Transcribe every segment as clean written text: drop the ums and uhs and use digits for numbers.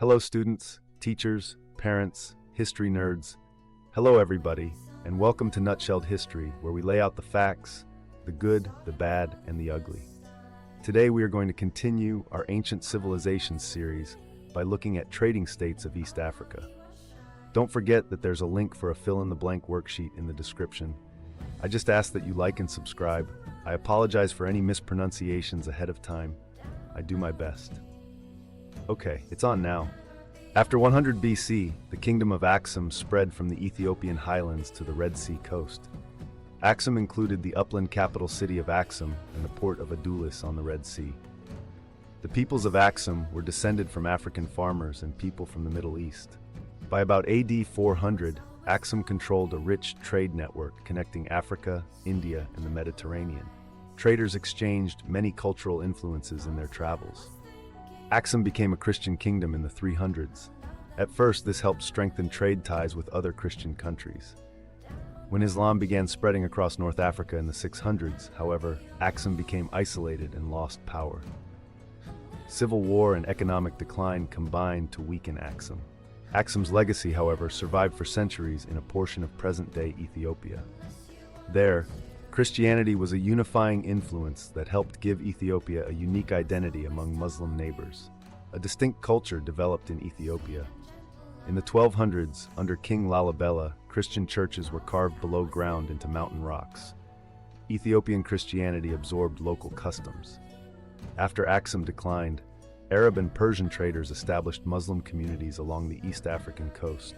Hello students, teachers, parents, history nerds. Hello everybody, and welcome to Nutshelled History, where we lay out the facts, the good, the bad, and the ugly. Today we are going to continue our Ancient Civilizations series by looking at trading states of East Africa. Don't forget that there's a link for a fill-in-the-blank worksheet in the description. I just ask that you like and subscribe. I apologize for any mispronunciations ahead of time. I do my best. Okay, it's on now. After 100 BC, the kingdom of Axum spread from the Ethiopian highlands to the Red Sea coast. Axum included the upland capital city of Axum and the port of Adulis on the Red Sea. The peoples of Axum were descended from African farmers and people from the Middle East. By about AD 400, Axum controlled a rich trade network connecting Africa, India, and the Mediterranean. Traders exchanged many cultural influences in their travels. Axum became a Christian kingdom in the 300s. At first, this helped strengthen trade ties with other Christian countries. When Islam began spreading across North Africa in the 600s, however, Axum became isolated and lost power. Civil war and economic decline combined to weaken Axum. Axum's legacy, however, survived for centuries in a portion of present-day Ethiopia. There, Christianity was a unifying influence that helped give Ethiopia a unique identity among Muslim neighbors. A distinct culture developed in Ethiopia. In the 1200s, under King Lalibela, Christian churches were carved below ground into mountain rocks. Ethiopian Christianity absorbed local customs. After Axum declined, Arab and Persian traders established Muslim communities along the East African coast.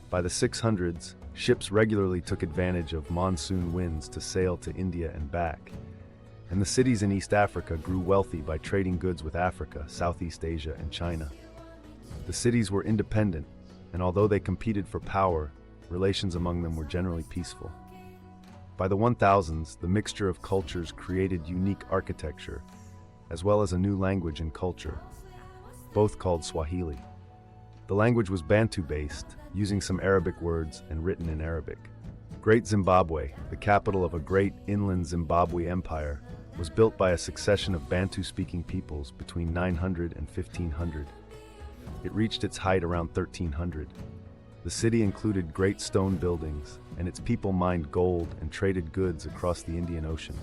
By the 600s, ships regularly took advantage of monsoon winds to sail to India and back, and the cities in East Africa grew wealthy by trading goods with Africa, Southeast Asia, and China. The cities were independent, and although they competed for power, relations among them were generally peaceful. By the 1000s, the mixture of cultures created unique architecture, as well as a new language and culture, both called Swahili. The language was Bantu-based, using some Arabic words and written in Arabic. Great Zimbabwe, the capital of a great inland Zimbabwe empire, was built by a succession of Bantu-speaking peoples between 900 and 1500. It reached its height around 1300. The city included great stone buildings, and its people mined gold and traded goods across the Indian Ocean.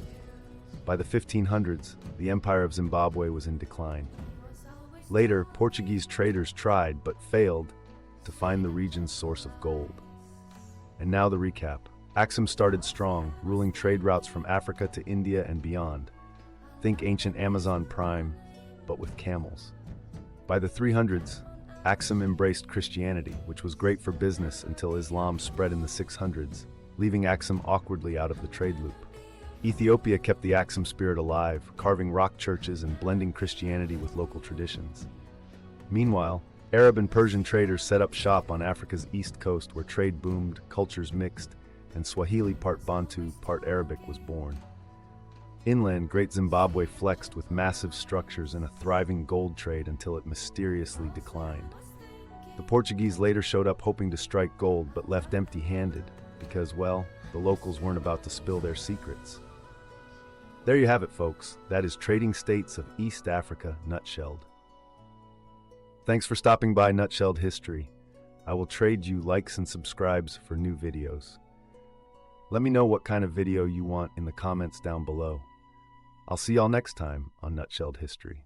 By the 1500s, the Empire of Zimbabwe was in decline. Later, Portuguese traders tried, but failed, to find the region's source of gold. And now the recap. Axum started strong, ruling trade routes from Africa to India and beyond. Think ancient Amazon prime, but with camels. By the 300s, Axum embraced Christianity, which was great for business until Islam spread in the 600s, leaving Axum awkwardly out of the trade loop. Ethiopia kept the Axum spirit alive, carving rock churches and blending Christianity with local traditions. Meanwhile, Arab and Persian traders set up shop on Africa's east coast where trade boomed, cultures mixed, and Swahili part Bantu, part Arabic was born. Inland, Great Zimbabwe flexed with massive structures and a thriving gold trade until it mysteriously declined. The Portuguese later showed up hoping to strike gold but left empty-handed because, well, the locals weren't about to spill their secrets. There you have it, folks. That is Trading States of East Africa nutshelled. Thanks for stopping by Nutshelled History. I will trade you likes and subscribes for new videos. Let me know what kind of video you want in the comments down below. I'll see y'all next time on Nutshelled History.